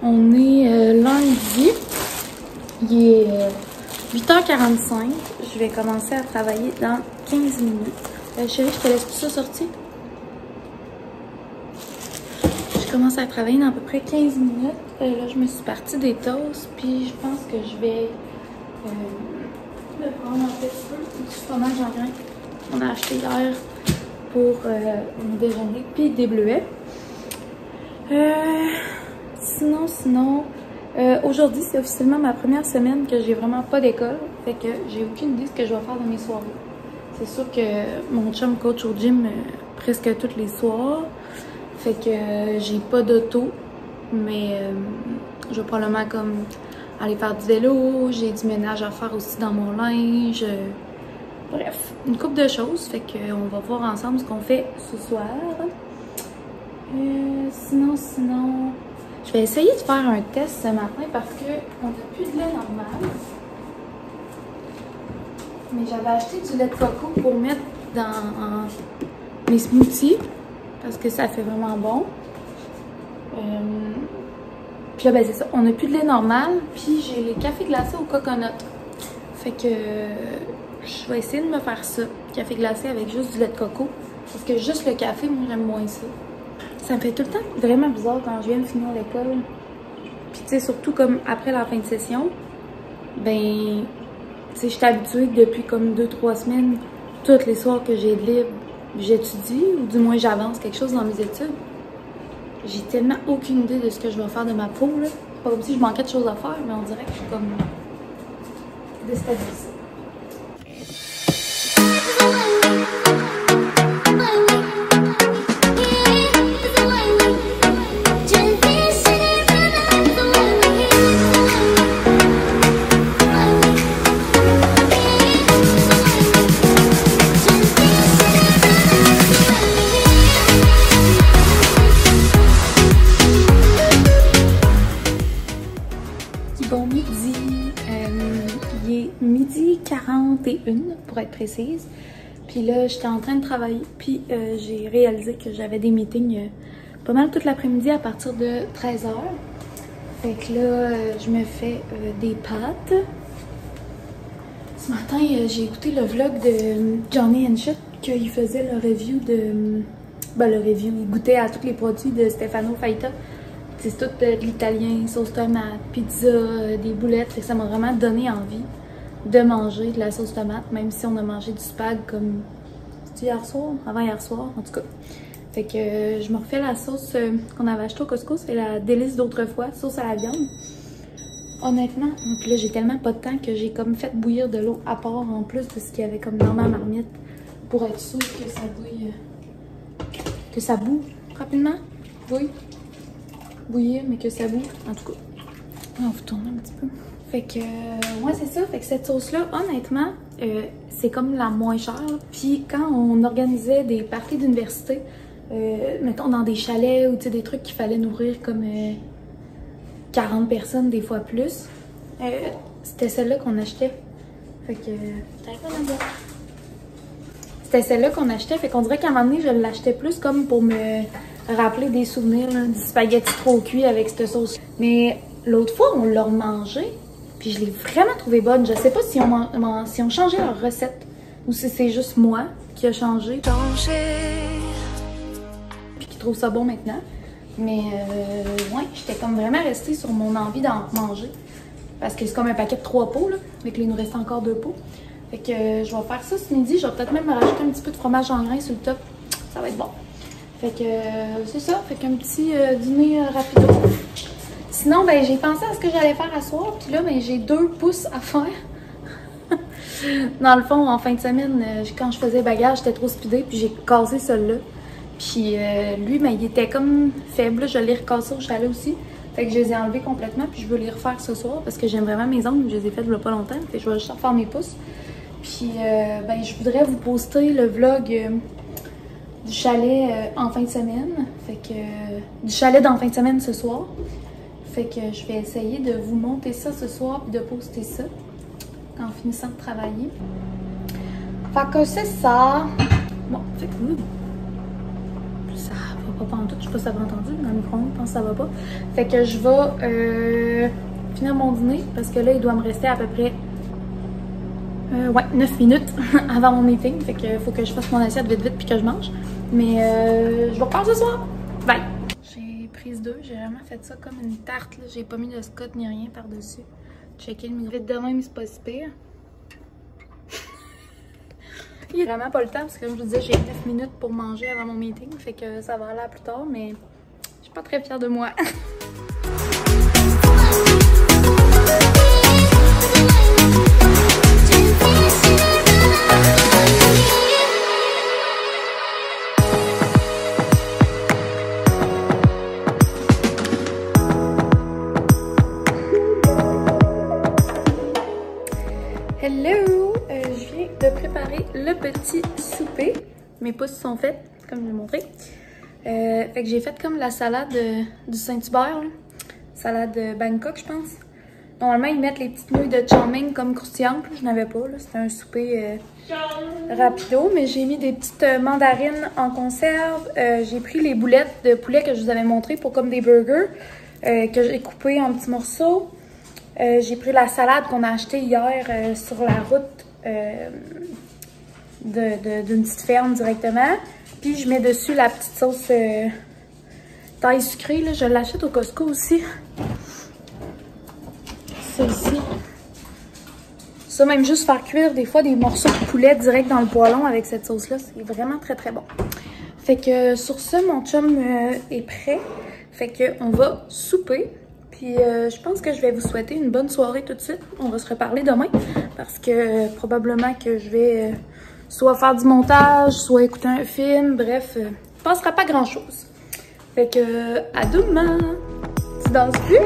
On est lundi. Il est 8h45. Je vais commencer à travailler dans 15 minutes. Chérie, je te laisse tout ça sortir. Je commence à travailler dans à peu près 15 minutes. Là, je me suis partie des toasts. Puis je pense que je vais le prendre un petit peu du fromage en grains qu'on a acheté hier pour mon déjeuner. Puis des bleuets. Sinon, aujourd'hui, c'est officiellement ma première semaine que j'ai vraiment pas d'école. Fait que j'ai aucune idée de ce que je vais faire de mes soirées. C'est sûr que mon chum coach au gym presque tous les soirs. Fait que j'ai pas d'auto. Mais je vais probablement comme aller faire du vélo. J'ai du ménage à faire aussi dans mon linge. Bref, une couple de choses. Fait qu'on va voir ensemble ce qu'on fait ce soir. Sinon, je vais essayer de faire un test ce matin parce qu'on n'a plus de lait normal. Mais j'avais acheté du lait de coco pour mettre dans mes smoothies parce que ça fait vraiment bon. Puis là, ben c'est ça, on n'a plus de lait normal. Puis j'ai les cafés glacés au coconut. Fait que je vais essayer de me faire ça. Café glacé avec juste du lait de coco. Parce que juste le café, moi j'aime moins ça. Ça me fait tout le temps vraiment bizarre quand je viens de finir l'école. Puis tu sais, surtout comme après la fin de session, ben, tu sais, je suis habituée depuis comme 2-3 semaines, tous les soirs que j'ai de libre, j'étudie, ou du moins j'avance quelque chose dans mes études. J'ai tellement aucune idée de ce que je vais faire de ma peau, là. C'est pas comme si je manquais de choses à faire, mais on dirait que je suis comme déstabilisée. Bon midi, il est 12h41 pour être précise. Puis là, j'étais en train de travailler, puis j'ai réalisé que j'avais des meetings pas mal toute l'après-midi à partir de 13h. Fait que là, je me fais des pâtes. Ce matin, j'ai écouté le vlog de Johnny and Shit, qu'il faisait le review de... Ben, le review, il goûtait à tous les produits de Stefano Faita. C'est tout de l'italien, sauce tomate, pizza, des boulettes. Fait que ça m'a vraiment donné envie de manger de la sauce tomate, même si on a mangé du spag comme hier soir, avant hier soir, en tout cas. Fait que je me refais la sauce qu'on avait achetée au Costco, c'est la délice d'autrefois, sauce à la viande. Honnêtement, puis là j'ai tellement pas de temps que j'ai comme fait bouillir de l'eau à part en plus de ce qu'il y avait comme dans ma marmite pour être sûr que ça bouille, que ça boue rapidement. Oui. Bouillir, mais que ça boue. En tout cas, on va tourner un petit peu. Fait que, ouais, c'est ça. Fait que cette sauce-là, honnêtement, c'est comme la moins chère. Puis quand on organisait des parties d'université, mettons dans des chalets ou des trucs qu'il fallait nourrir comme 40 personnes, des fois plus, c'était celle-là qu'on achetait. Fait que, c'était celle-là qu'on achetait. Fait qu'on dirait qu'à un moment donné, je l'achetais plus comme pour me rappeler des souvenirs, là, du spaghetti trop cuit avec cette sauce. Mais l'autre fois, on l'a remangé, puis je l'ai vraiment trouvé bonne. Je sais pas si on changé leur recette ou si c'est juste moi qui a changé. Puis qui trouve ça bon maintenant. Mais ouais, j'étais comme vraiment restée sur mon envie d'en manger. Parce que c'est comme un paquet de 3 pots, là. Fait que là, il nous reste encore 2 pots. Fait que je vais faire ça ce midi. Je vais peut-être même me rajouter un petit peu de fromage en grains sur le top. Ça va être bon. Fait que c'est ça, fait qu'un petit dîner rapido. Sinon, ben j'ai pensé à ce que j'allais faire à soir, puis là, ben j'ai 2 pouces à faire. Dans le fond, en fin de semaine, quand je faisais bagage, j'étais trop speedée, puis j'ai cassé celui-là. Puis lui, ben il était comme faible, je l'ai recassé au chalet aussi. Fait que je les ai enlevés complètement, puis je veux les refaire ce soir, parce que j'aime vraiment mes ongles, je les ai fait il y a pas longtemps, fait que je vais juste refaire mes pouces. Puis ben je voudrais vous poster le vlog... du chalet en fin de semaine. Fait que du chalet dans fin de semaine ce soir. Fait que je vais essayer de vous monter ça ce soir puis de poster ça en finissant de travailler. Fait que c'est ça. Bon, fait que ça va pas en tout, je sais pas si ça va entendu, mais dans le micro-ondes, je pense que ça va pas. Fait que je vais finir mon dîner parce que là, il doit me rester à peu près 9 minutes avant mon meeting. Fait que faut que je fasse mon assiette vite puis que je mange. Mais je vous reparle ce soir. Bye! J'ai prise 2, j'ai vraiment fait ça comme une tarte. J'ai pas mis de scotch ni rien par-dessus. Checker le micro. Vite de même, c'est pas si pire. Il n'y a vraiment pas le temps parce que comme je vous disais, j'ai 9 minutes pour manger avant mon meeting. Fait que ça va aller à plus tard, mais je suis pas très fière de moi. Hello! Je viens de préparer le petit souper. Mes pouces sont faits, comme je l'ai montré. Fait que j'ai fait comme la salade du Saint-Hubert. Salade Bangkok, je pense. Normalement, ils mettent les petites nouilles de chow mein comme croustillantes. Je n'avais pas, c'était un souper rapido. Mais j'ai mis des petites mandarines en conserve. J'ai pris les boulettes de poulet que je vous avais montré pour comme des burgers. Que j'ai coupé en petits morceaux. J'ai pris la salade qu'on a achetée hier sur la route d'une petite ferme directement. Puis je mets dessus la petite sauce taille sucrée. Là. Je l'achète au Costco aussi. Celle-ci. Ça, même juste faire cuire des fois des morceaux de poulet direct dans le poêlon avec cette sauce-là. C'est vraiment très très bon. Fait que sur ce, mon chum est prêt. Fait que on va souper. Puis je pense que je vais vous souhaiter une bonne soirée tout de suite. On va se reparler demain parce que probablement que je vais soit faire du montage, soit écouter un film. Bref, il ne passera pas grand-chose. Fait que à demain! Tu danses plus?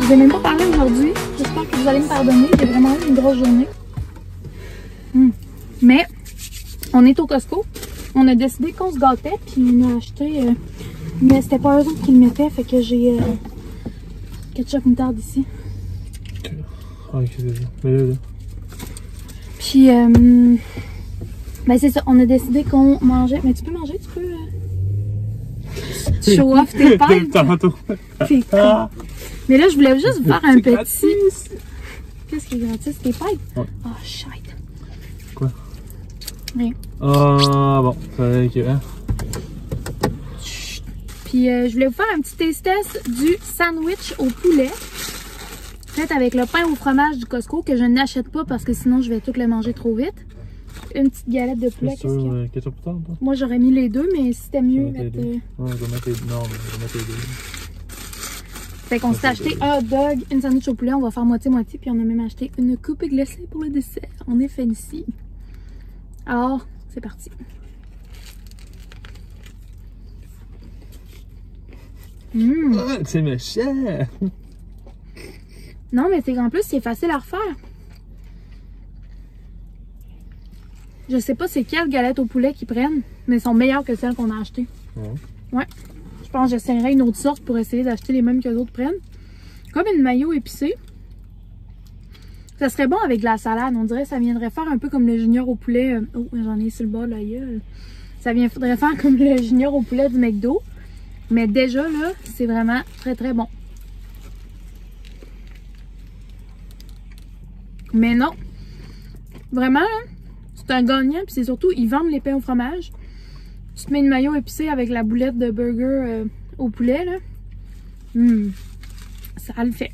Je vais même pas parler aujourd'hui. J'espère que vous allez me pardonner. J'ai vraiment eu une grosse journée. Mais on est au Costco. On a décidé qu'on se gâtait. Puis on a acheté. Mais c'était pas eux autres qui le mettaient. Fait que j'ai ketchup moutarde ici. Ah, ok, c'est ça. Mais là. Puis ben c'est ça. On a décidé qu'on mangeait. Mais tu peux manger, tu peux. Show off tes pâtes. T'es con. Mais là, je voulais juste vous faire un petit... Gratis. Qu'est-ce qui est gratis? Tes pâtes? Ouais. Oh, shit. Quoi? Rien. Ah, bon. Ok, hein? Puis, je voulais vous faire un petit taste test du sandwich au poulet. Fait avec le pain au fromage du Costco que je n'achète pas parce que sinon, je vais tout le manger trop vite. Une petite galette de poulet. Qu'est-ce qu'il y a? Ketchup tard, toi? Moi, j'aurais mis les deux, mais c'était mieux mettre... Ouais, je vais mettre les deux. Non, je vais mettre les deux. Fait qu'on s'est acheté un hot dog, une sandwich au poulet, on va faire moitié-moitié, puis on a même acheté une coupe glacée pour le dessert. On est fancy. Alors, c'est parti. Ah, c'est méchant! Non, mais c'est qu'en plus, c'est facile à refaire. Je sais pas c'est quelle galette au poulet qu'ils prennent, mais elles sont meilleures que celles qu'on a achetées. Ouais. Je pense que j'essaierai une autre sorte pour essayer d'acheter les mêmes que les autres prennent. Comme une mayo épicée. Ça serait bon avec de la salade. On dirait que ça viendrait faire un peu comme le junior au poulet. Oh, j'en ai sur le bas, là. Ça viendrait faire comme le junior au poulet du McDo. Mais déjà, là, c'est vraiment très, très bon. Mais non. Vraiment, là, c'est un gagnant. Puis c'est surtout, ils vendent les pains au fromage. Tu te mets une mayo épicée avec la boulette de burger au poulet, là. Ça le fait.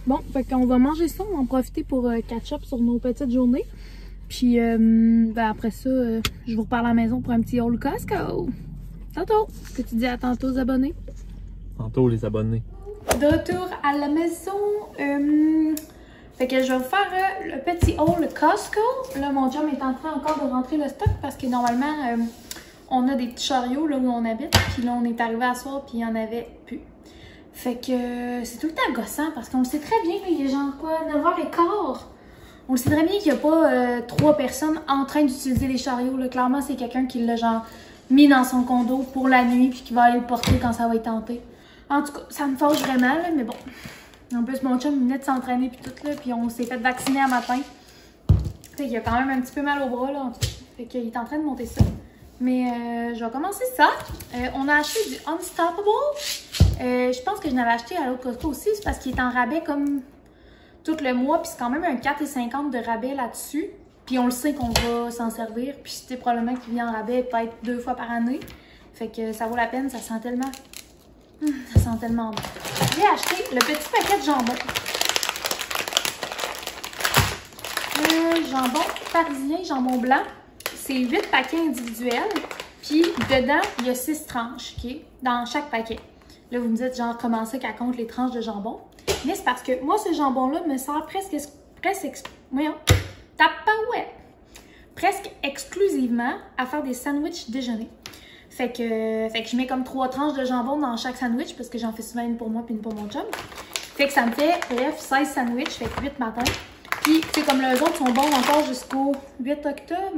Bon, fait qu'on va manger ça. On va en profiter pour catch up sur nos petites journées. Puis, ben après ça, je vous reparle à la maison pour un petit haul Costco. Tantôt. Qu'est-ce que tu dis à tantôt, les abonnés? Tantôt, les abonnés. De retour à la maison. Fait que je vais vous faire le petit haul Costco. Là, mon chum est en train encore de rentrer le stock parce que normalement... on a des petits chariots là où on habite, puis là on est arrivé à soir puis il n'y en avait plus. Fait que c'est tout le temps gossant parce qu'on le sait très bien, là, il est genre quoi, 9h15. On le sait très bien qu'il n'y a pas 3 personnes en train d'utiliser les chariots. Là. Clairement, c'est quelqu'un qui l'a genre mis dans son condo pour la nuit puis qui va aller le porter quand ça va être tenté. En tout cas, ça me fâche vraiment, là, mais bon. En plus, mon chum venait de s'entraîner puis tout, là, puis on s'est fait vacciner à matin. Fait qu'il a quand même un petit peu mal au bras, là, en tout cas. Fait qu'il est en train de monter ça. Mais je vais commencer ça. On a acheté du Unstoppable. Je pense que je l'avais acheté à l'autre Costco aussi. C'est parce qu'il est en rabais comme tout le mois. Puis c'est quand même un 4,50 de rabais là-dessus. Puis on le sait qu'on va s'en servir. Puis c'était probablement qu'il vient en rabais peut-être 2 fois par année. Fait que ça vaut la peine. Ça sent tellement... ça sent tellement bon. J'ai acheté le petit paquet de jambon. Jambon parisien, jambon blanc. C'est 8 paquets individuels. Puis dedans, il y a 6 tranches, OK? Dans chaque paquet. Là, vous me dites, genre, comment ça qu'elle compte les tranches de jambon? Mais c'est parce que moi, ce jambon-là me sert presque exclusivement à faire des sandwichs déjeuner. Fait que je mets comme 3 tranches de jambon dans chaque sandwich parce que j'en fais souvent une pour moi puis une pour mon chum. Fait que ça me fait, bref, 16 sandwichs, fait que 8 matins. Puis, tu sais, comme les autres sont bons encore jusqu'au 8 octobre.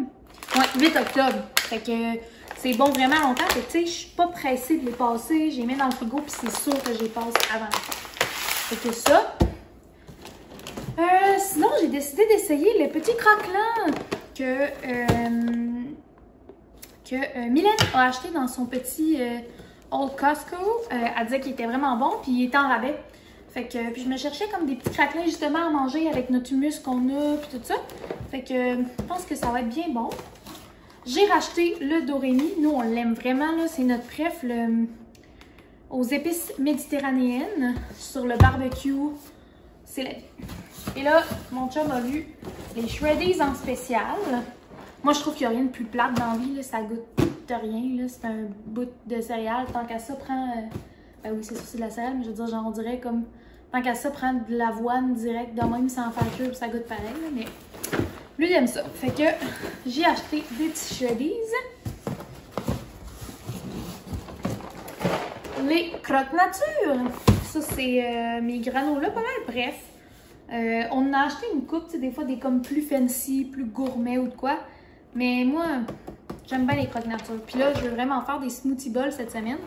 Ouais, 8 octobre. Fait que c'est bon vraiment longtemps. Fait que, tu sais, je suis pas pressée de les passer. J'ai mis dans le frigo, puis c'est sûr que je les passe avant. Fait que ça. Sinon, j'ai décidé d'essayer le petit croquelant que Mylène a acheté dans son petit Old Costco. Elle disait qu'il était vraiment bon, puis il était en rabais. Fait que, puis je me cherchais comme des petits craquelins justement à manger avec notre humus qu'on a, puis tout ça. Fait que je pense que ça va être bien bon. J'ai racheté le Dorémy. Nous, on l'aime vraiment, là. C'est notre préf, aux épices méditerranéennes sur le barbecue. C'est la vie. Et là, mon chum a vu les Shreddies en spécial. Moi, je trouve qu'il n'y a rien de plus plate dans la vie, là. Ça goûte de rien, là. C'est un bout de céréales. Tant qu'à ça, prend... Ben oui, c'est sûr, c'est de la céréale, mais je veux dire, genre, on dirait comme... Tant qu'à ça, prendre de l'avoine direct de même sans faire cuire, ça goûte pareil, là, mais... Lui, il aime ça. Fait que j'ai acheté des petits Shreddies. Les Croque Nature. Ça, c'est mes granolas, pas mal, bref. On en a acheté une coupe, tu sais, des fois, des comme plus fancy, plus gourmet ou de quoi. Mais moi, j'aime bien les Croque Nature. Puis là, je veux vraiment faire des smoothie bowls cette semaine.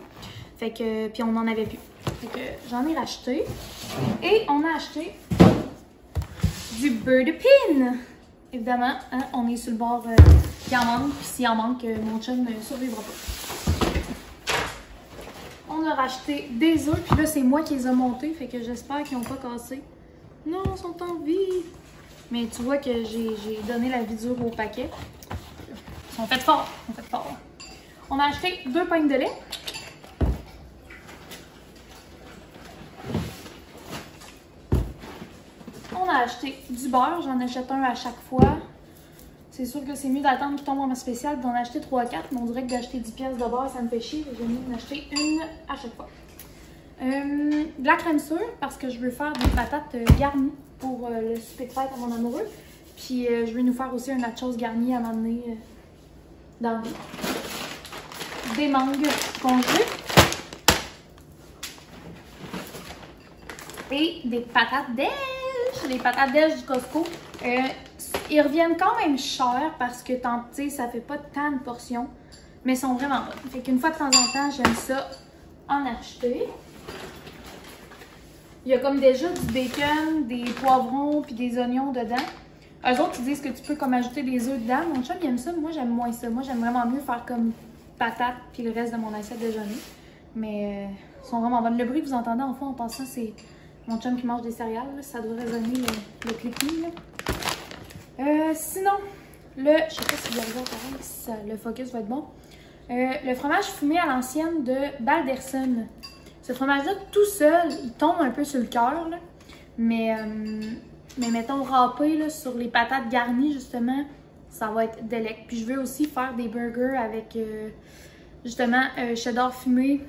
Fait que, puis on n'en avait plus. Fait que j'en ai racheté. Et on a acheté du beurre de pin. Évidemment, hein, on est sur le bord qu'il en manque. Puis s'il en manque, mon chum ne survivra pas. On a racheté des œufs. Puis là, c'est moi qui les ai montés. Fait que j'espère qu'ils n'ont pas cassé. Non, ils sont en vie. Mais tu vois que j'ai donné la vie dure au paquet. Ils sont faits fort. Ils sont faits fort. On a acheté 2 pintes de lait. On a acheté du beurre, j'en achète un à chaque fois. C'est sûr que c'est mieux d'attendre qu'il tombe en spécial d'en acheter 3-4, mais on dirait que d'acheter 10 pièces de beurre, ça me fait chier. J'ai mieux d'en acheter une à chaque fois. De la crème sûre, parce que je veux faire des patates garnies pour le souper de fête à mon amoureux. Puis je veux nous faire aussi un nachos garni à m'amener dans le vie. Des mangues congelées. Et des patates d'Elge. Les patates d'Elge du Costco. Ils reviennent quand même cher parce que tu sais, ça fait pas tant de portions. Mais ils sont vraiment bonnes. Fait qu'une fois de temps en temps, j'aime ça en acheter. Il y a comme déjà du bacon, des poivrons puis des oignons dedans. Eux autres, ils disent que tu peux comme ajouter des œufs dedans. Mon chum, il aime ça. Moi, j'aime moins ça. Moi, j'aime vraiment mieux faire comme patates puis le reste de mon assiette déjeuner. Mais ils sont vraiment bonnes. Le bruit que vous entendez en fond en passant, c'est mon chum qui mange des céréales. Là. Ça doit résonner le cliquet. Sinon, je sais pas si vous allez voir pareil, si le focus va être bon. Le fromage fumé à l'ancienne de Balderson. Ce fromage-là, tout seul, il tombe un peu sur le cœur. Mais mettons râpé là, sur les patates garnies, justement, ça va être délect. Puis je veux aussi faire des burgers avec, justement, cheddar fumé,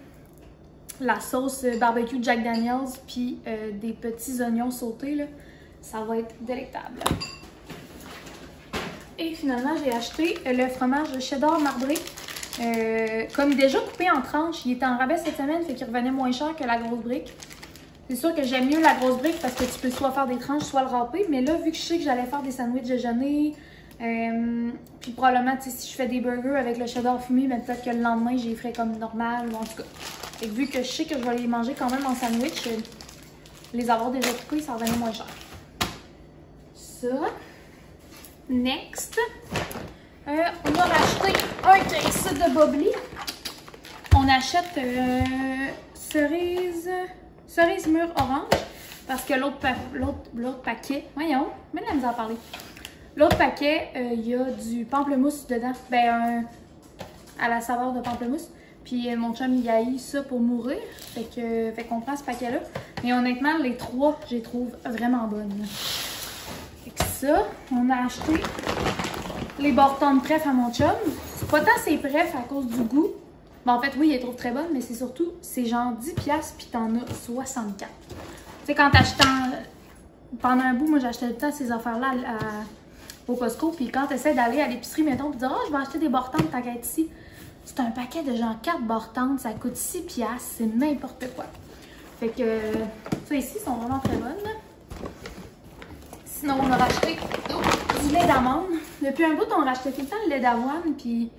la sauce barbecue Jack Daniels, puis des petits oignons sautés. Là. Ça va être délectable. Et finalement, j'ai acheté le fromage cheddar marbré Comme déjà coupé en tranches, il était en rabais cette semaine, fait qu'il revenait moins cher que la grosse brique. C'est sûr que j'aime mieux la grosse brique parce que tu peux soit faire des tranches, soit le râper. Mais là, vu que je sais que j'allais faire des sandwichs déjeuner, puis probablement, si je fais des burgers avec le cheddar fumé, ben, peut-être que le lendemain, je les ferai comme normal, ou en tout cas. Et vu que je sais que je vais les manger quand même en sandwich, les avoir déjà coupés, ça revenait moins cher. Ça. Next. On a racheté un case de Bubbly. On achète cerise mûre orange parce que l'autre paquet, voyons, mais la misère à parler. L'autre paquet, il y a du pamplemousse dedans, à la saveur de pamplemousse. Puis mon chum, il haït ça pour mourir, fait qu'on prend ce paquet-là. Mais honnêtement, les trois, je les trouve vraiment bonnes. Fait que ça, on a acheté les Borton Pref à mon chum. C'est pas tant ses Pref à cause du goût. Ben, en fait, oui, il les trouve très bonnes, mais c'est surtout, c'est genre 10$ puis t'en as 64. Tu sais, quand t'achètes pendant un bout, moi j'achetais tout le temps ces affaires-là au Costco, puis quand t'essaies d'aller à l'épicerie, mettons, puis dire « Oh, je vais acheter des Borton, t'inquiète ici », c'est un paquet de genre 4 Borton, ça coûte 6$, c'est n'importe quoi. Fait que, ça ici, sont vraiment très bonnes. Sinon, on a racheté du lait d'amande. Depuis un bout, on rachetait tout le temps le lait d'avoine, puis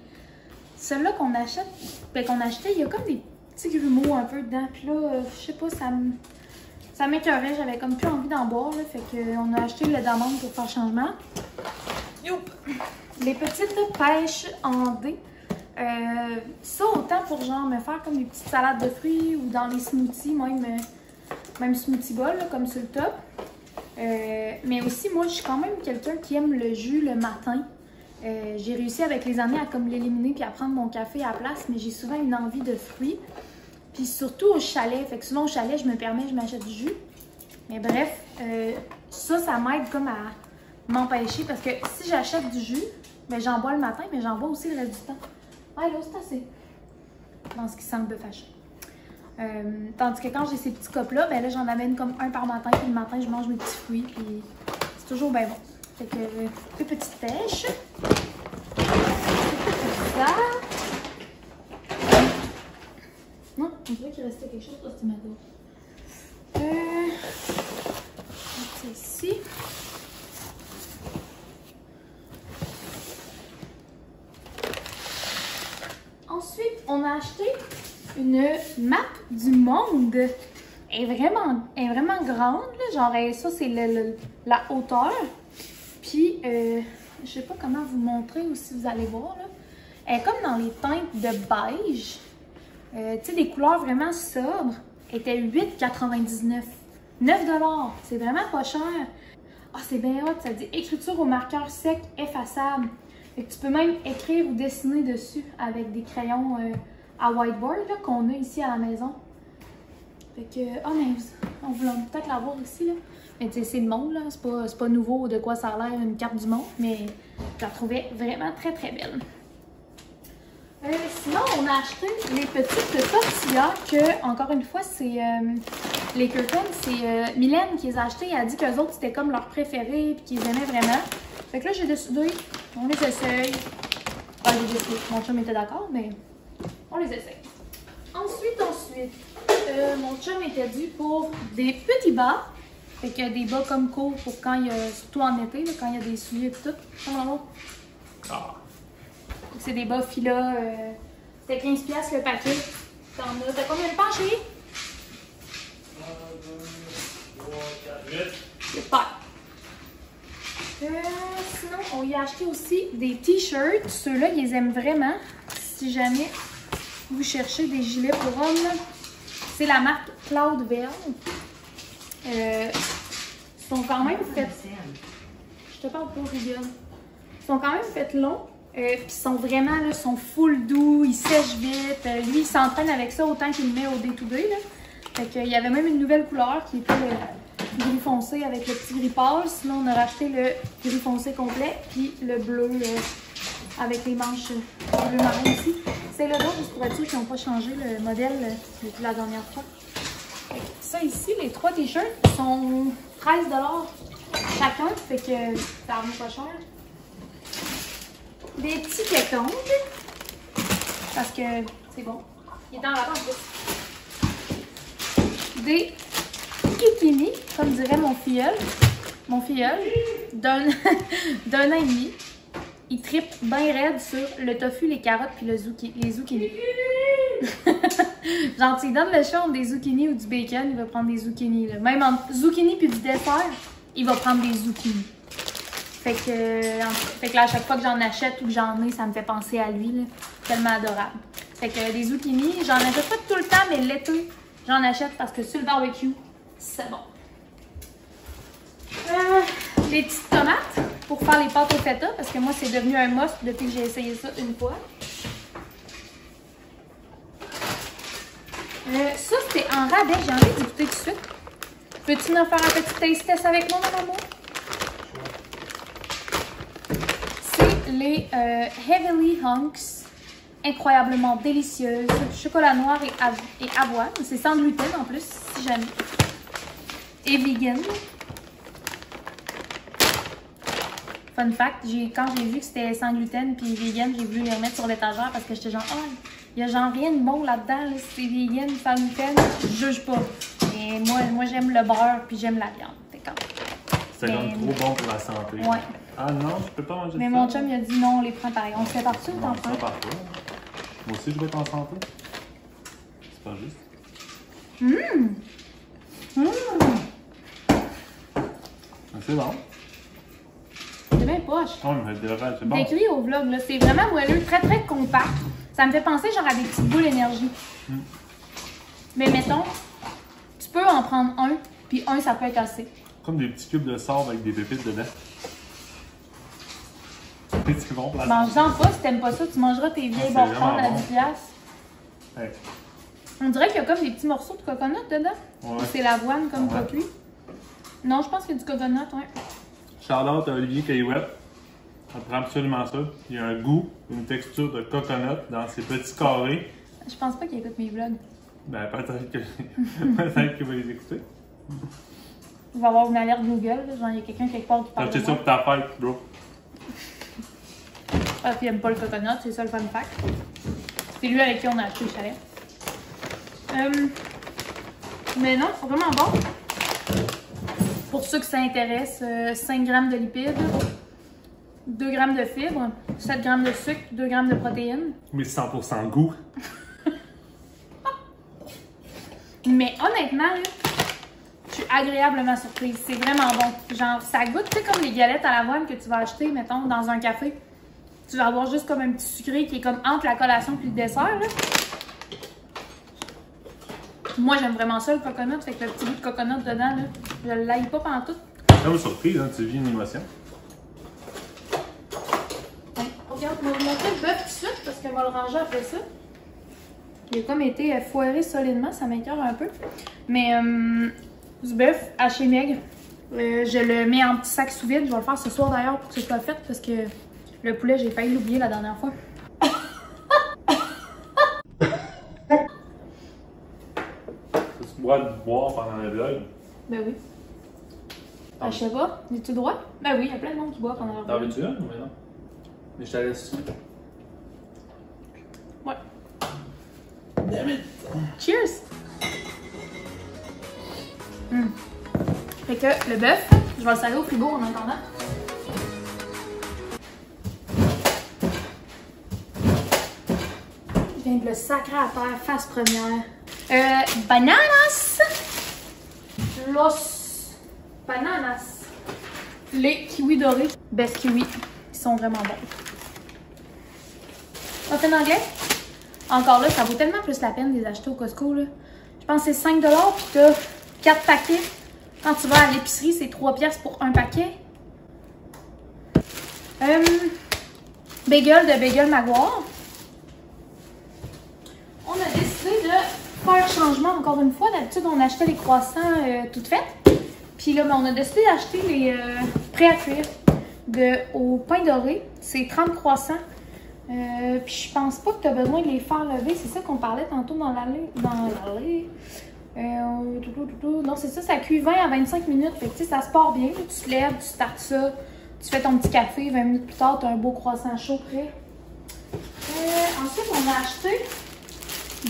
celui-là qu'on achète, qu'on achetait, il y a comme des petits grumeaux un peu dedans. Puis là, je sais pas, ça m'écœurait, j'avais comme plus envie d'en boire, là, fait qu'on a acheté le lait d'amande pour faire changement. Youp. Les petites pêches en dés. Ça, autant pour genre me faire comme des petites salades de fruits ou dans les smoothies, même smoothie bowl, là, comme sur le top. Mais aussi, moi, je suis quand même quelqu'un qui aime le jus le matin. J'ai réussi avec les années à comme l'éliminer puis à prendre mon café à la place, mais j'ai souvent une envie de fruits. Puis surtout au chalet, fait que souvent au chalet, je m'achète du jus. Mais bref, ça m'aide comme à m'empêcher parce que si j'achète du jus, ben j'en bois le matin, mais j'en bois aussi le reste du temps. Ouais, là, c'est assez. Dans ce qui sent le bœuf haché. Tandis que quand j'ai ces petits copes-là, ben là, j'en amène comme un par matin, puis le matin, je mange mes petits fruits, puis c'est toujours bien bon. Fait que, deux petites pêches. Ça. Non, on dirait qu'il restait quelque chose. C'est ma gorge. C'est ici. Ensuite, on a acheté une map du monde. Elle est vraiment grande, là. Genre, ça, c'est la hauteur. Puis, je sais pas comment vous montrer ou si vous allez voir, là. Elle est comme dans les teintes de beige. Tu sais, des couleurs vraiment sobres. Elle était 8,99. 9$. C'est vraiment pas cher. Ah, c'est bien hot. Ça dit écriture au marqueur sec effaçable. Fait que tu peux même écrire ou dessiner dessus avec des crayons à whiteboard qu'on a ici à la maison. Fait que, oh mais on voulait peut-être l'avoir ici, là. Mais tu sais, c'est le monde, là. C'est pas nouveau de quoi ça a l'air une carte du monde, mais je la trouvais vraiment très très belle. Sinon, on a acheté les petites tortillas que, encore une fois, c'est les Kirkland. C'est Mylène qui les a achetées. Elle a dit qu'eux autres, c'était comme leurs préférés et qu'ils aimaient vraiment. Fait que là, j'ai décidé, on les essaye. Ah, j'ai décidé. Mon chum était d'accord, mais on les essaye. Ensuite, mon chum était dû pour des petits bas. Fait que des bas comme courts pour quand il y a, surtout en été, là, quand il y a des souliers et tout. Ah. C'est des bas Fila. C'était 15$ le paquet. T'as combien de paires, chérie? 1, 2, 3, 4, 8. Super. Sinon, on y a acheté aussi des t-shirts. Ceux-là, ils les aiment vraiment. Si jamais vous cherchez des gilets pour hommes, c'est la marque Cloud Vert. Ils sont quand même faits. Je te parle pas, Rivière. Ils sont quand même faits longs. Puis ils sont vraiment, là, sont full doux, ils sèchent vite. Lui, il s'entraîne avec ça autant qu'il le met au day-to-day, là. Fait qu'il y avait même une nouvelle couleur qui était le gris foncé avec le petit gris pâle. Sinon, on a racheté le gris foncé complet, puis le bleu avec les manches bleu marron ici. C'est le bas, juste pour être sûr qu'ils n'ont pas changé le modèle depuis la dernière fois. Fait que ça ici, les 3 t-shirts sont 13$ chacun, fait que ça revient pas cher. Des petits kétongs. parce que c'est bon. Il est en rapport en plus. Des zucchini, comme dirait mon filleul. Mon filleul, d'un an et demi, il trippe bien raide sur le tofu, les carottes puis les zucchini. Genre, tu lui donnes le choix entre des zucchini ou du bacon, il va prendre des zucchini. Là. Même entre zucchini puis du dessert, il va prendre des zucchini. Fait que là, à chaque fois que j'en achète ou que j'en ai, ça me fait penser à lui. Là. Tellement adorable. Fait que des zucchini, j'en achète pas tout le temps, mais l'été, j'en achète parce que sur le barbecue, c'est bon. Les petites tomates pour faire les pâtes au feta, parce que moi, c'est devenu un must depuis que j'ai essayé ça une fois. Ça, c'était en rabais. J'ai envie d'y goûter tout de suite. Peux-tu nous faire un petit taste test avec moi, mon amour? C'est les Heavenly Hunks. Incroyablement délicieuses. Chocolat noir et avoine. C'est sans gluten en plus, si jamais. Et vegan. Fun fact, quand j'ai vu que c'était sans gluten puis vegan, j'ai voulu les remettre sur l'étagère parce que j'étais genre, oh, il y a genre rien de bon là-dedans, là, c'est vegan, sans gluten, je juge pas. Mais moi j'aime le beurre puis j'aime la viande. C'est comme trop bon pour la santé. Ouais. Ah non, je peux pas manger ça. Mais mon chum il a dit non, on les prend pareil. On se fait partout ou t'en prends? Moi aussi je vais être en santé. C'est pas juste. C'est bon. C'est bien poche. Oh, mais c'est bon. Décrit au vlog, là. C'est vraiment moelleux, très très compact. Ça me fait penser genre à des petites boules d'énergie. Mais mettons, tu peux en prendre un, puis un, ça peut être assez. Comme des petits cubes de sable avec des pépites dedans. C'est bon pour la mange-en pas si t'aimes pas ça, tu mangeras tes vieilles borchons à 10$. Hey. On dirait qu'il y a comme des petits morceaux de coconut dedans. Ouais. C'est l'avoine comme pas cuit. Non, je pense qu'il y a du coconut, ouais. Charlotte Olivier Caillouette. On prend absolument ça. Il y a un goût, une texture de coconut dans ces petits carrés. Je pense pas qu'il écoute mes vlogs. Ben, peut-être qu'il va les écouter. Il va avoir une alerte Google, là. Genre il y a quelqu'un quelque part qui parle. C'est ça pour ta fête, bro. Ah, puis il aime pas le coconut, c'est ça le fun fact. C'est lui avec qui on a acheté le chalet. Mais non, c'est vraiment bon. Pour ceux que ça intéresse, 5 grammes de lipides, 2 grammes de fibres, 7 grammes de sucre, 2 grammes de protéines. Mais 100% goût. Mais honnêtement, là, je suis agréablement surprise. C'est vraiment bon. Genre, ça goûte, tu sais, comme les galettes à l'avoine que tu vas acheter, mettons, dans un café. Tu vas avoir juste comme un petit sucré qui est comme entre la collation et le dessert, là. Moi, j'aime vraiment ça, le coconut. Fait que le petit bout de coconut dedans, là, je ne l'aille pas pendant tout. Ça me surprise, hein, tu vis une émotion. Ouais. Regarde, je vais vous montrer le bœuf tout de suite parce qu'on va le ranger après ça. Il a comme été foiré solidement, ça m'écoeure un peu. Mais du bœuf haché maigre, je le mets en petit sac sous vide. Je vais le faire ce soir d'ailleurs pour que ce soit fait parce que le poulet, j'ai failli l'oublier la dernière fois. Tu bois de boire pendant le vlog? Ben oui. Ah, je sais pas. Es-tu droit? Ben oui, il y a plein de monde qui boit pendant leur T'en veux-tu un ou non? Mais je te laisse. Ouais. Damn it! Cheers! Fait que le bœuf, je vais le saler au frigo en attendant. Je viens de le sacrer à terre, face première. Bananas! Los bananas. Les kiwis dorés. Best kiwis. Ils sont vraiment bons. Muffin anglais? Encore là, ça vaut tellement plus la peine de les acheter au Costco, là. Je pense que c'est 5$ puis t'as 4 paquets. Quand tu vas à l'épicerie, c'est 3$ pour un paquet. Bagel de Bagel Maguire. On a décidé de faire changement encore une fois. D'habitude, on achetait les croissants toutes faites. Puis là, ben, on a décidé d'acheter les prêts à cuire au pain doré. C'est 30 croissants. Puis je pense pas que tu as besoin de les faire lever. C'est ça qu'on parlait tantôt dans l'allée. Non, c'est ça, ça cuit 20 à 25 minutes. Fait que tu sais, ça se part bien. Tu te lèves, tu startes ça. Tu fais ton petit café. 20 minutes plus tard, tu as un beau croissant chaud prêt. ensuite, on a acheté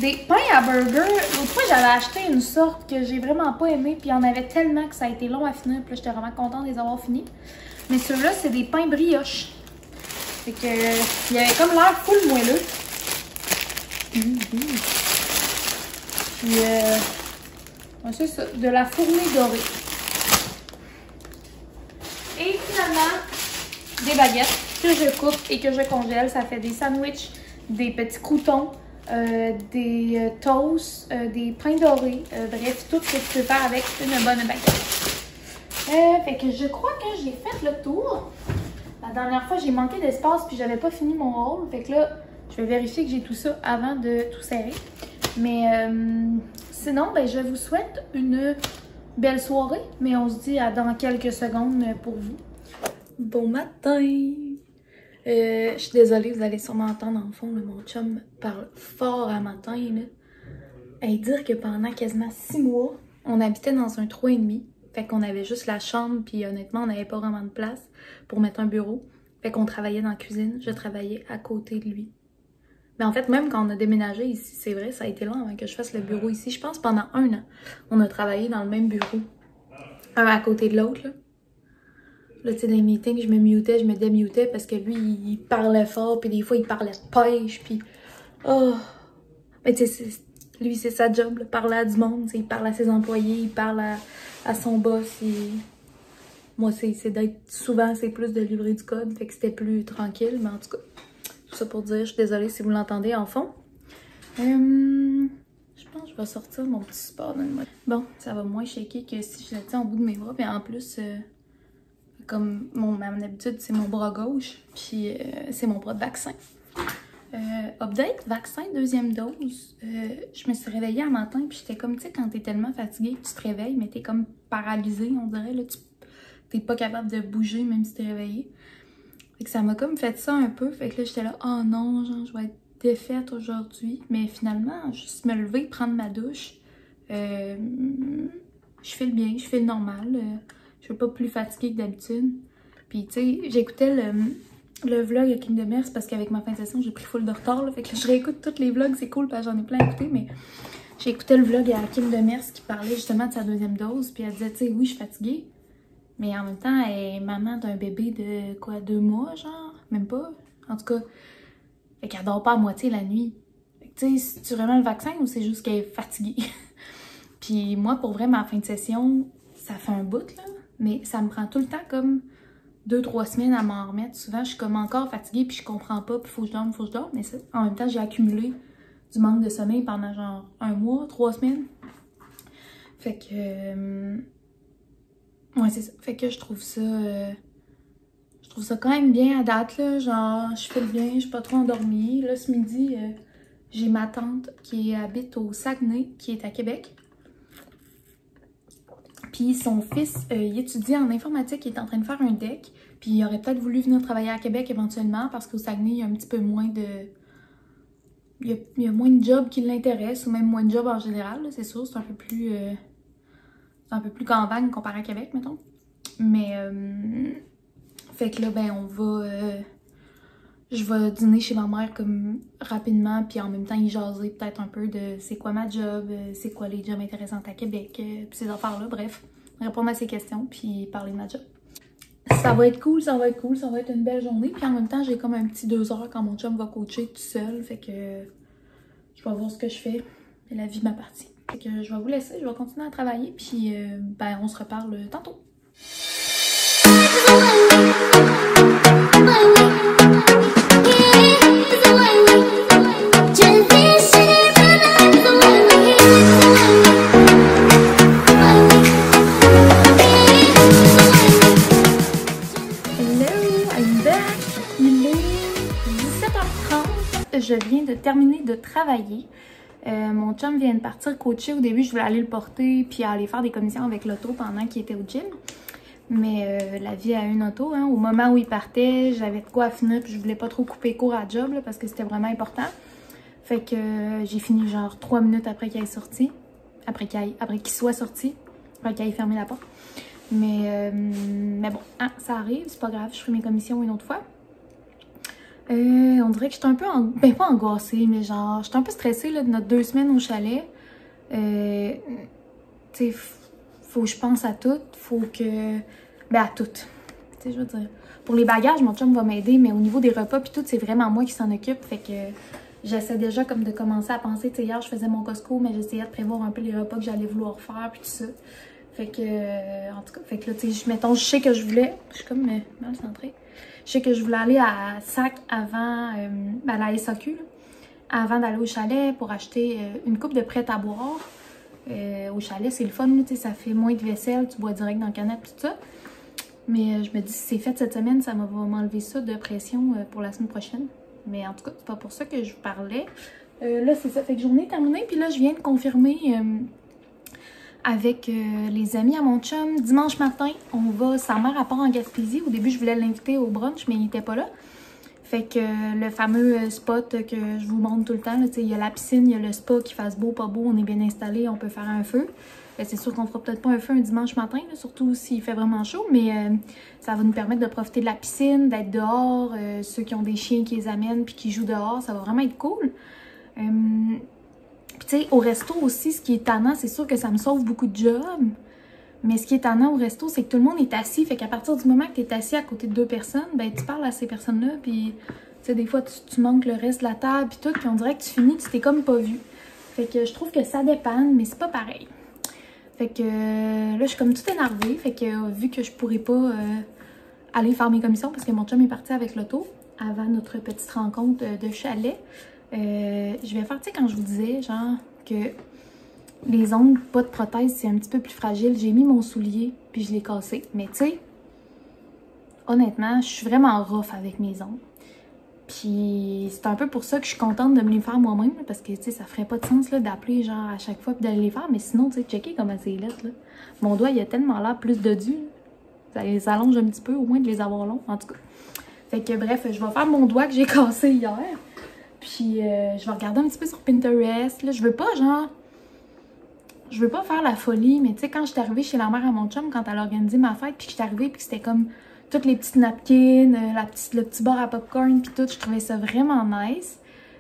des pains à burger. L'autre fois, j'avais acheté une sorte que j'ai vraiment pas aimé, puis il y en avait tellement que ça a été long à finir, puis là, j'étais vraiment contente de les avoir finis. Mais ceux-là, c'est des pains brioches. Fait que, il avait comme l'air full moelleux. Puis, c'est ça, de la fourmi dorée. Et finalement, des baguettes que je coupe et que je congèle. Ça fait des sandwichs, des petits croûtons, des toasts, des pains dorés. Bref, tout ce que tu peux faire avec une bonne baguette. Fait que je crois que j'ai fait le tour. La dernière fois, j'ai manqué d'espace puis j'avais pas fini mon rôle. Fait que là, je vais vérifier que j'ai tout ça avant de tout serrer. Mais sinon, ben, je vous souhaite une belle soirée. Mais on se dit à dans quelques secondes pour vous. Bon matin! Je suis désolée, vous allez sûrement entendre en fond, là, mon chum parle fort à matin. Là. Et dire que pendant quasiment 6 mois, on habitait dans un 3,5. Fait qu'on avait juste la chambre, puis honnêtement, on n'avait pas vraiment de place pour mettre un bureau. Fait qu'on travaillait dans la cuisine, je travaillais à côté de lui. Mais en fait, même quand on a déménagé ici, c'est vrai, ça a été long avant que je fasse le bureau ici. Je pense pendant 1 an, on a travaillé dans le même bureau. Un à côté de l'autre, là. Là, tu sais, dans les meetings, je me mutais, je me démutais parce que lui, il parlait fort, puis des fois, il parlait de pêche, puis... Oh! Mais tu sais, lui, c'est sa job, là, parler à du monde, il parle à ses employés, il parle à son boss, Moi, c'est d'être... Souvent, c'est plus de livrer du code, fait que c'était plus tranquille, mais en tout cas, tout ça pour dire, je suis désolée si vous l'entendez en fond. Je pense que je vais sortir mon petit support dans le mode. Bon, ça va moins shaker que si je le tiens au bout de mes bras, puis en plus... Comme mon habitude, c'est mon bras gauche, puis c'est mon bras de vaccin. Update, vaccin, 2e dose. Je me suis réveillée un matin, puis j'étais comme, tu sais, quand t'es tellement fatiguée que tu te réveilles, mais t'es comme paralysée, on dirait, là, t'es pas capable de bouger, même si t'es réveillée. Fait que ça m'a comme fait ça un peu, fait que là, j'étais là, oh non, genre, je vais être défaite aujourd'hui. Mais finalement, juste me lever, prendre ma douche, je fais le bien, je fais le normal. Je suis pas plus fatiguée que d'habitude. Puis, tu sais, j'écoutais le vlog à Kim Demers parce qu'avec ma fin de session, j'ai pris full de retard. Là, fait que là, je réécoute tous les vlogs, c'est cool parce que j'en ai plein à écouter. Mais j'ai écouté le vlog à Kim Demers qui parlait justement de sa 2e dose. Puis elle disait, tu sais, oui, je suis fatiguée. Mais en même temps, elle est maman d'un bébé de quoi, 2 mois, genre? Même pas. En tout cas, fait qu'elle dort pas à moitié la nuit. Fait que, tu sais, c'est-tu vraiment le vaccin ou c'est juste qu'elle est fatiguée? Puis moi, pour vrai, ma fin de session, ça fait un bout, là. Mais ça me prend tout le temps comme 2-3 semaines à m'en remettre. Souvent, je suis comme encore fatiguée puis je comprends pas, puis faut que je dorme, Mais ça, en même temps, j'ai accumulé du manque de sommeil pendant genre 1 mois, 3 semaines. Fait que... ouais, c'est ça. Fait que je trouve ça quand même bien à date, là. Genre, je fais le bien, je suis pas trop endormie. Là, ce midi, j'ai ma tante qui habite au Saguenay, qui est à Québec. Puis son fils, il étudie en informatique, il est en train de faire un DEC. Puis il aurait peut-être voulu venir travailler à Québec éventuellement parce qu'au Saguenay, il y a un petit peu moins de... Il y a moins de jobs qui l'intéressent ou même moins de jobs en général. C'est sûr, c'est un peu plus... c'est un peu plus campagne comparé à Québec, mettons. Mais... fait que là, ben, on va... je vais dîner chez ma mère comme rapidement, puis en même temps, y jaser peut-être un peu de c'est quoi ma job, c'est quoi les jobs intéressants à Québec, puis ces affaires-là, bref. Répondre à ces questions, puis parler de ma job. Ça va être cool, ça va être cool, ça va être une belle journée. Puis en même temps, j'ai comme un petit 2 heures quand mon chum va coacher tout seul, fait que je vais voir ce que je fais. Et la vie m'appartient. Fait que je vais vous laisser, je vais continuer à travailler, puis ben, on se reparle tantôt. Je viens de terminer de travailler. Mon chum vient de partir coacher. Au début, je voulais aller le porter puis aller faire des commissions avec l'auto pendant qu'il était au gym. Mais la vie a une auto. Hein. Au moment où il partait, j'avais de quoi à finir puis je voulais pas trop couper court à la job là, parce que c'était vraiment important. Fait que j'ai fini genre 3 minutes après qu'il ait sorti. Après qu'il soit sorti. Après qu'il ait fermé la porte. Mais bon, hein, ça arrive, c'est pas grave. Je ferai mes commissions une autre fois. On dirait que j'étais un peu, ben pas angoissée, mais genre, j'étais un peu stressée là, de notre 2 semaines au chalet. Tu sais, faut que je pense à tout, faut que... Ben à tout, tu sais, je veux dire. Pour les bagages, mon chum va m'aider, mais au niveau des repas puis tout, c'est vraiment moi qui s'en occupe, fait que j'essaie déjà comme de commencer à penser, tu sais, hier je faisais mon Costco, mais j'essayais de prévoir un peu les repas que j'allais vouloir faire puis tout ça. Fait que, en tout cas, fait que là, tu sais, mettons, je sais que je voulais, je suis comme mal centrée. Je sais que je voulais aller à Sac avant, à la SAQ, là, avant d'aller au chalet pour acheter une coupe de prêt à boire. Au chalet, c'est le fun, tu sais, ça fait moins de vaisselle, tu bois direct dans le canapé, tout ça. Mais je me dis, si c'est fait cette semaine, ça va m'enlever ça de pression pour la semaine prochaine. Mais en tout cas, c'est pas pour ça que je vous parlais. Là, c'est ça, fait que journée terminée, puis là, je viens de confirmer avec les amis à mon chum. Dimanche matin, on va, sa mère part en Gaspésie. Au début, je voulais l'inviter au brunch, mais il était pas là. Fait que le fameux spot que je vous montre tout le temps, il y a la piscine, il y a le spa qui fasse beau, pas beau, on est bien installé, on peut faire un feu. C'est sûr qu'on fera peut-être pas un feu un dimanche matin, là, surtout s'il fait vraiment chaud, mais ça va nous permettre de profiter de la piscine, d'être dehors, ceux qui ont des chiens qui les amènent puis qui jouent dehors, ça va vraiment être cool. Puis tu sais, au resto aussi, ce qui est tannant, c'est sûr que ça me sauve beaucoup de jobs. Mais ce qui est tannant au resto, c'est que tout le monde est assis. Fait qu'à partir du moment que tu es assis à côté de 2 personnes, ben tu parles à ces personnes-là. Puis tu sais, des fois, tu manques le reste de la table puis tout. Puis on dirait que tu finis, tu t'es comme pas vu. Fait que je trouve que ça dépanne, mais c'est pas pareil. Fait que là, je suis comme tout énervée. Fait que vu que je pourrais pas aller faire mes commissions parce que mon chum est parti avec l'auto avant notre petite rencontre de chalet, je vais faire, tu sais, quand je vous disais, genre, que les ongles, pas de prothèse, c'est un petit peu plus fragile. J'ai mis mon soulier, puis je l'ai cassé. Mais tu sais, honnêtement, je suis vraiment rough avec mes ongles. Puis c'est un peu pour ça que je suis contente de me les faire moi-même, parce que, tu sais, ça ferait pas de sens, là, d'appeler, genre, à chaque fois, puis d'aller les faire. Mais sinon, tu sais, checker comment c'est lettre, là. Mon doigt, il a tellement l'air plus dodu. Ça les allonge un petit peu, au moins de les avoir longs, en tout cas. Fait que, bref, je vais faire mon doigt que j'ai cassé hier. Puis je vais regarder un petit peu sur Pinterest. Là, je veux pas, genre... Je veux pas faire la folie, mais tu sais, quand je suis arrivée chez la mère à mon chum, quand elle a organisé ma fête, puis que je suis arrivée, puis que c'était comme toutes les petites napkins, le petit bar à popcorn, puis tout, je trouvais ça vraiment nice.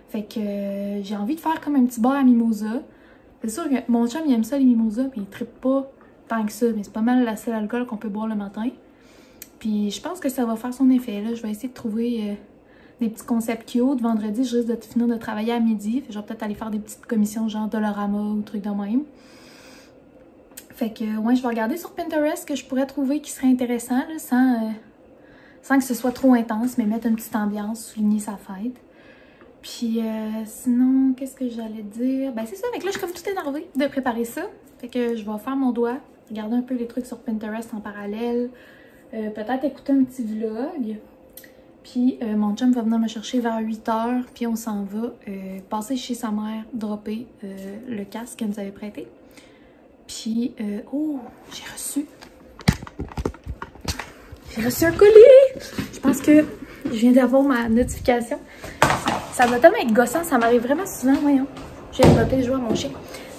Fait que j'ai envie de faire comme un petit bar à mimosa. C'est sûr que mon chum, il aime ça, les mimosas, puis il trippe pas tant que ça, mais c'est pas mal la seule alcool qu'on peut boire le matin. Puis je pense que ça va faire son effet, là. Je vais essayer de trouver des petits concepts cute. Vendredi, je risque de finir de travailler à midi. Fait que je vais peut-être aller faire des petites commissions genre Dollarama ou trucs de même. Fait que, ouais, je vais regarder sur Pinterest ce que je pourrais trouver qui serait intéressant, là, sans que ce soit trop intense, mais mettre une petite ambiance, souligner sa fête. Puis, sinon, qu'est-ce que j'allais dire? Ben, c'est ça, fait que là, je suis comme tout énervée de préparer ça. Fait que je vais faire mon doigt, regarder un peu les trucs sur Pinterest en parallèle, peut-être écouter un petit vlog. Puis, mon chum va venir me chercher vers 8 h, puis on s'en va passer chez sa mère, dropper le casque qu'elle nous avait prêté. Puis, oh, j'ai reçu un colis! Je pense que je viens d'avoir ma notification. Ça va tellement être gossant, ça m'arrive vraiment souvent, voyons. Je viens de botter le jouet à mon chien.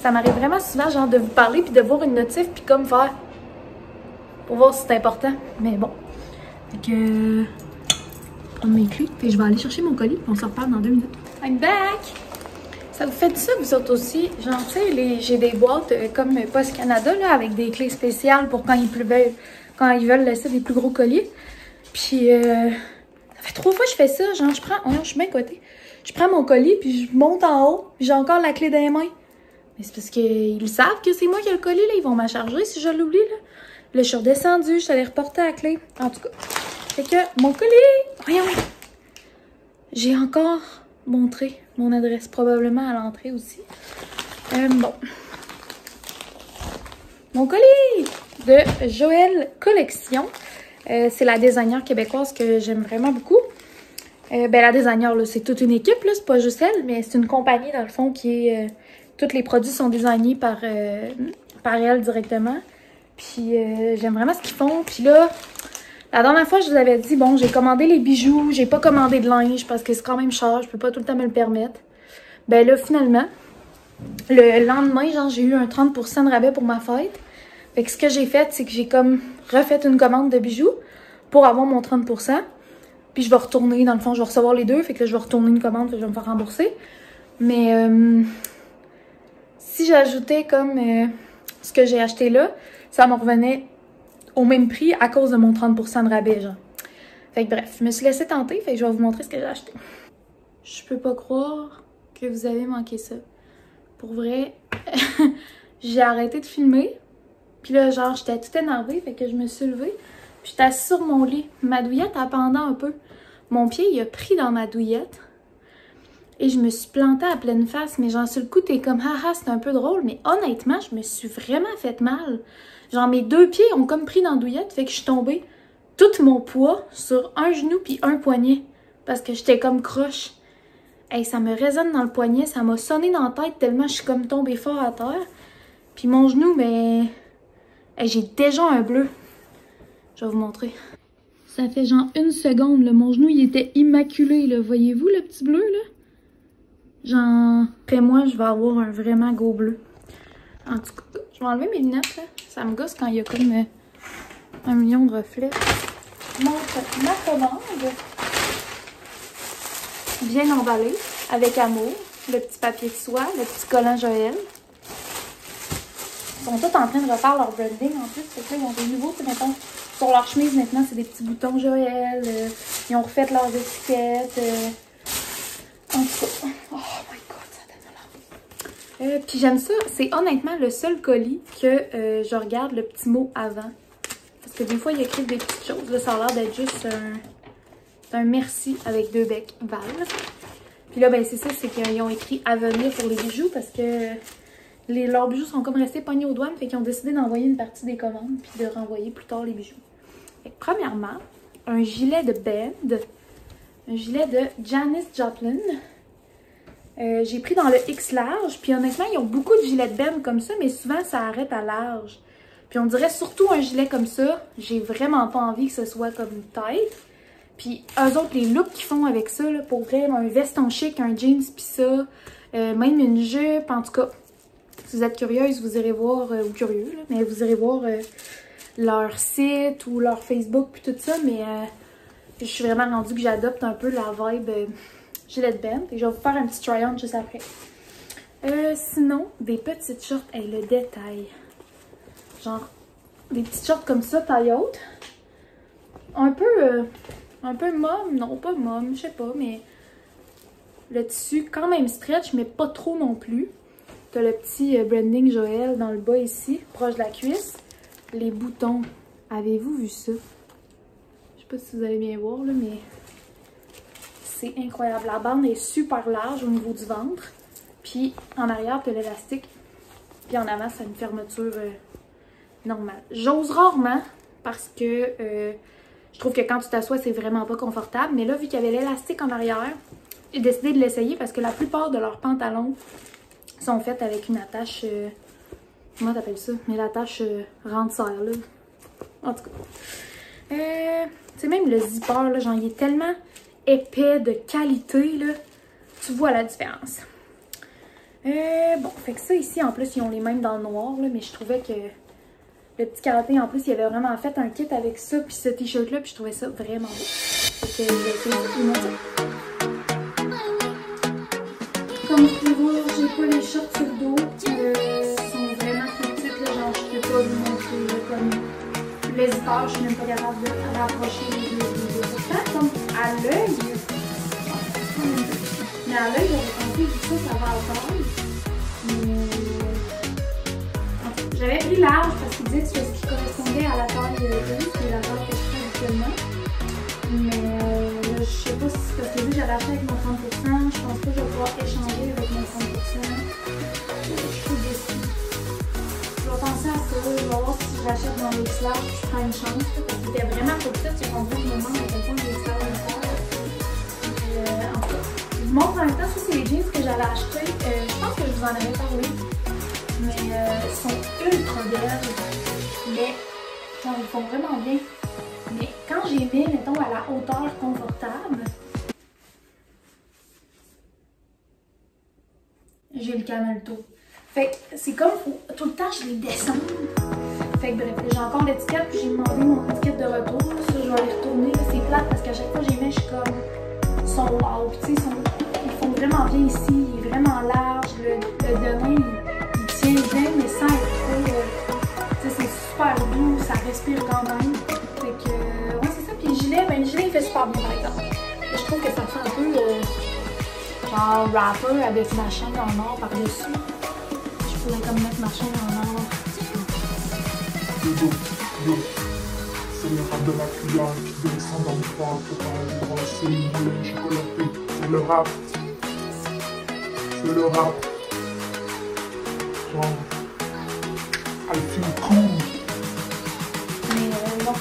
Ça m'arrive vraiment souvent, genre, de vous parler, puis de voir une notif, puis comme faire... Pour voir si c'est important. Mais bon. Fait que... prendre mes clés, puis je vais aller chercher mon colis, puis on se reparle dans 2 minutes. I'm back! Ça vous fait ça, vous autres aussi? Genre, tu sais, j'ai des boîtes comme Post Canada, là, avec des clés spéciales pour quand ils veulent laisser des plus gros colis. Puis, ça fait 3 fois que je fais ça. Genre, je suis bien côté. Je prends mon colis, puis je monte en haut, puis j'ai encore la clé dans les mains. Mais c'est parce qu'ils savent que c'est moi qui ai le colis, là. Ils vont m'en charger si je l'oublie, là. Là, je suis redescendue, je suis allée reporter la clé. En tout cas, fait que mon colis, voyons, j'ai encore montré mon adresse, probablement à l'entrée aussi. Bon. Mon colis de Joël Collection. C'est la designer québécoise que j'aime vraiment beaucoup. Ben, la designer, là, c'est toute une équipe, là, c'est pas juste elle, mais c'est une compagnie, dans le fond, qui est... tous les produits sont designés par elle directement. Puis j'aime vraiment ce qu'ils font. Puis là, la dernière fois, je vous avais dit, bon, j'ai commandé les bijoux, j'ai pas commandé de linge parce que c'est quand même cher, je peux pas tout le temps me le permettre. Ben là, finalement, le lendemain, genre, j'ai eu un 30% de rabais pour ma fête. Fait que ce que j'ai fait, c'est que j'ai comme refait une commande de bijoux pour avoir mon 30%. Puis je vais retourner, dans le fond, je vais recevoir les deux. Fait que là, je vais retourner une commande, fait que je vais me faire rembourser. Mais si j'ajoutais comme ce que j'ai acheté là, ça me revenait au même prix à cause de mon 30% de rabais, genre. Fait que bref, je me suis laissée tenter, fait que je vais vous montrer ce que j'ai acheté. Je peux pas croire que vous avez manqué ça. Pour vrai, j'ai arrêté de filmer. Puis là, genre, j'étais toute énervée, fait que je me suis levée. Puis j'étais assise sur mon lit. Ma douillette a pendant un peu. Mon pied, il a pris dans ma douillette. Et je me suis plantée à pleine face. Mais genre, sur le coup, t'es comme, haha, c'est un peu drôle. Mais honnêtement, je me suis vraiment fait mal. Genre, mes deux pieds ont comme pris dans la douillette. Fait que je suis tombée tout mon poids sur un genou puis un poignet. Parce que j'étais comme croche. Hey, ça me résonne dans le poignet. Ça m'a sonné dans la tête tellement je suis comme tombée fort à terre. Puis mon genou, mais... Hey, j'ai déjà un bleu. Je vais vous montrer. Ça fait genre une seconde, là. Mon genou, il était immaculé, là. Voyez-vous le petit bleu, là? Genre, après moi, je vais avoir un vraiment gros bleu. En tout cas, je vais enlever mes lunettes, là. Ça me gosse quand il y a comme un million de reflets. Je montre ma commande. Bien emballée, avec amour. Le petit papier de soie, le petit collant Joël. Ils sont tous en train de refaire leur branding en plus. Fait que là, ils ont des nouveaux, mettons, sur leur chemise maintenant, c'est des petits boutons Joël. Ils ont refait leurs étiquettes. En tout cas, oh my god, ça donne l'air. Puis j'aime ça. C'est honnêtement le seul colis que je regarde le petit mot avant. Parce que des fois, ils écrivent des petites choses. Là, ça a l'air d'être juste un merci avec 2 becs Val. Puis là, ben c'est ça, c'est qu'ils ont écrit à venir pour les bijoux parce que leurs bijoux sont comme restés pognés aux douanes. Fait qu'ils ont décidé d'envoyer une partie des commandes puis de renvoyer plus tard les bijoux. Fait que, premièrement, un gilet de band. Un gilet de Janis Joplin. J'ai pris dans le X large. Puis honnêtement, ils ont beaucoup de gilets de band comme ça, mais souvent ça arrête à large. Puis on dirait surtout un gilet comme ça. J'ai vraiment pas envie que ce soit comme une tête. Puis eux autres, les looks qu'ils font avec ça, là, pour vrai, un veston chic, un jeans, pis ça, même une jupe, en tout cas. Si vous êtes curieuse, vous irez voir, ou curieux, là, mais vous irez voir leur site ou leur Facebook puis tout ça, mais je suis vraiment rendue que j'adopte un peu la vibe gilet de band. Et je vais vous faire un petit try-on juste après. Sinon, des petites shorts, hey, le détail. Genre, des petites shorts comme ça, taille haute. Un peu mom, non pas mom, je sais pas, mais le tissu quand même stretch, mais pas trop non plus. T'as le petit branding Joël dans le bas ici, proche de la cuisse. Les boutons, avez-vous vu ça? Je sais pas si vous allez bien voir, là, mais c'est incroyable. La bande est super large au niveau du ventre. Puis en arrière, t'as l'élastique. Puis en avant, c'est une fermeture normale. J'ose rarement parce que je trouve que quand tu t'assois, c'est vraiment pas confortable. Mais là, vu qu'il y avait l'élastique en arrière, j'ai décidé de l'essayer parce que la plupart de leurs pantalons sont faits avec une attache... comment t'appelles ça? Mais l'attache rentre-serre, là. En tout cas. Tu sais, même le zipper, là, genre, il est tellement épais, de qualité, là. Tu vois la différence. Bon, fait que ça, ici, en plus, ils ont les mêmes dans le noir, là. Mais je trouvais que... Le petit karaté, en plus, il avait vraiment fait un kit avec ça, puis ce t-shirt-là, puis je trouvais ça vraiment beau. Fait que je vais essayer de vous montrer. Comme vous pouvez voir, j'ai pas les shorts sur le dos. Ils sont vraiment tout petites, là, genre, je peux pas vous montrer, là, comme le zipper, je suis même pas capable de rapprocher les deux. Pourtant, comme à l'œil, mais à l'œil, j'aurais pensé que ça va à taille. J'avais pris large parce qu'il disait que c'est ce qui correspondait à la taille 2, qui est la taille que je fais actuellement. Mais là, je sais pas si c'est parce que vu que j'avais acheté avec mon 30%, je pense pas que je vais pouvoir échanger avec mon 30%. Je suis déçue. Je vais penser à ça, je vais voir si j'achète dans les large, je prends une chance. Parce que c'était vraiment pour ça, c'est qu'on voit le moment à quel point les large vont faire. En tout cas, je vous montre en même temps, ça c'est les jeans que j'avais achetés. Je pense que je vous en avais parlé. Mais ils sont ultra belles, mais genre, ils font vraiment bien. Mais quand j'ai mis, mettons, à la hauteur confortable, j'ai le canal tôt. Fait que c'est comme, tout le temps, je les descends. Fait que bref, j'ai encore l'étiquette, puis j'ai demandé mon étiquette de retour. Ça, je vais aller retourner. C'est plate parce qu'à chaque fois que j'y mets, je suis comme... sont wow. Puis, tu sais, ils font vraiment bien ici. Il est vraiment large. Le denim, il tient bien, mais sans être trop. Tu sais, c'est super doux. Ça respire quand même. Fait que, ouais, c'est ça. Puis le gilet, ben, le gilet, il fait super bien, par exemple. Je trouve que ça fait un peu genre rapper avec ma chaîne en or par-dessus. Je pourrais comme mettre ma chaîne en or. C'est le rap de la cuillère qui descend dans le froid, préparé pour brasser une moulin chocolaté. C'est le rap. C'est le rap. Genre, I feel cool. Mais donc,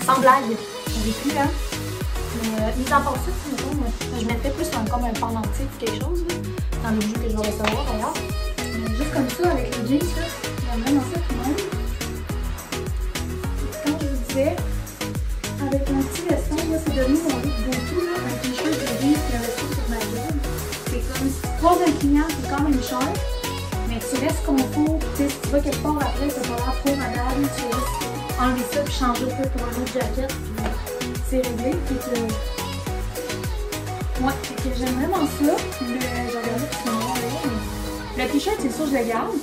sans blague, j'ai plus là. Mais mis à part ça, je mettrais plus comme un pendentif ou quelque chose là, dans les bijoux que je vais recevoir d'ailleurs. Mais juste comme ça, avec les jeans, là, j'aime vraiment ça tout le monde. Comme je vous disais, avec mon petit veston, là, c'est devenu mon look go-to, là, un t-shirt de jeans et un veston sur ma job. C'est comme si tu poses un client, c'est quand même cher, mais tu restes confort, puis si tu vas quelque part après, ça va l'air trop madame, tu vas juste enlever ça puis changer un peu pour un autre jacket, puis c'est réglé. Puis que, ouais, fait que j'aime vraiment ça. Je regardais tout ce moment là. Le t-shirt, c'est sûr, je le garde.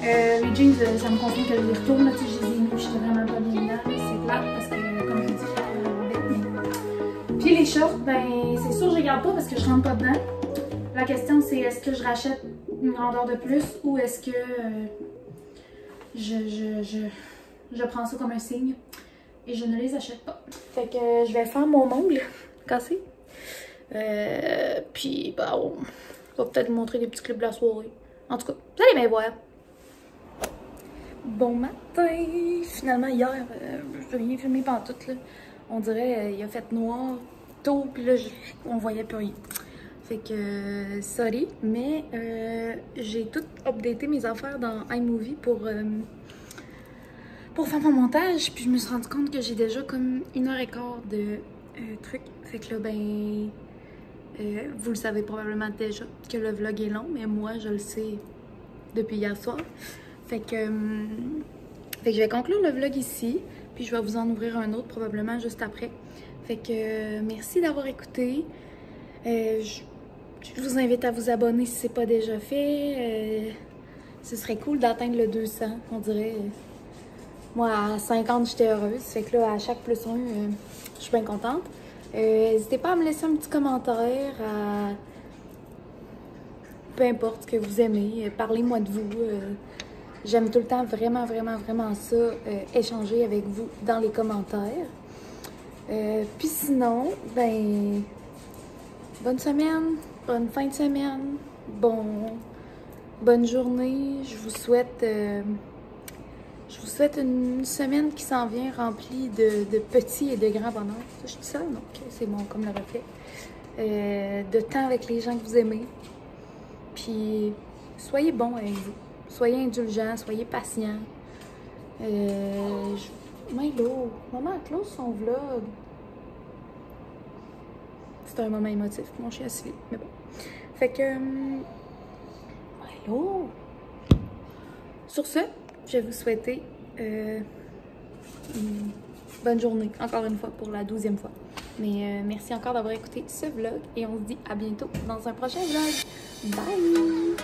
Les jeans, ça me confirme que je les retourne. Je les ai mis, je suis vraiment pas bien dedans. C'est plate parce que, comme je dis, mais... Puis les shorts, ben, c'est sûr, je les garde pas parce que je rentre pas dedans. La question, c'est est-ce que je rachète une grandeur de plus ou est-ce que je prends ça comme un signe et je ne les achète pas. Fait que je vais faire mon ongle cassé. Puis, bah, on va peut-être vous montrer des petits clips de la soirée. En tout cas, vous allez bien voir. Bon matin! Finalement, hier, je n'ai rien filmé pantoute, là. On dirait il a fait noir tôt, puis là, on voyait plus rien. Fait que, sorry, mais j'ai tout updaté mes affaires dans iMovie pour faire mon montage. Puis je me suis rendu compte que j'ai déjà comme 1h15 de trucs. Fait que là, ben, vous le savez probablement déjà que le vlog est long, mais moi, je le sais depuis hier soir. Fait que je vais conclure le vlog ici, puis je vais vous en ouvrir un autre probablement juste après. Fait que merci d'avoir écouté. Je vous invite à vous abonner si ce n'est pas déjà fait. Ce serait cool d'atteindre le 200, on dirait. Moi, à 50, j'étais heureuse. Fait que là, à chaque +1, je suis bien contente. N'hésitez pas à me laisser un petit commentaire, peu importe ce que vous aimez. Parlez-moi de vous. J'aime tout le temps vraiment ça, échanger avec vous dans les commentaires. Puis sinon, ben, bonne semaine, bonne fin de semaine, bonne journée. Je vous souhaite une semaine qui s'en vient remplie de petits et de grands bonheurs. Je dis ça, donc c'est bon comme le reflet. De temps avec les gens que vous aimez. Puis soyez bons avec vous. Soyez indulgents, soyez patients. Milo, maman close son vlog. C'était un moment émotif, mon chien assis, mais bon. Fait que... Milo! Sur ce, je vais vous souhaiter une bonne journée, encore une fois, pour la 12e fois. Mais merci encore d'avoir écouté ce vlog et on se dit à bientôt dans un prochain vlog. Bye!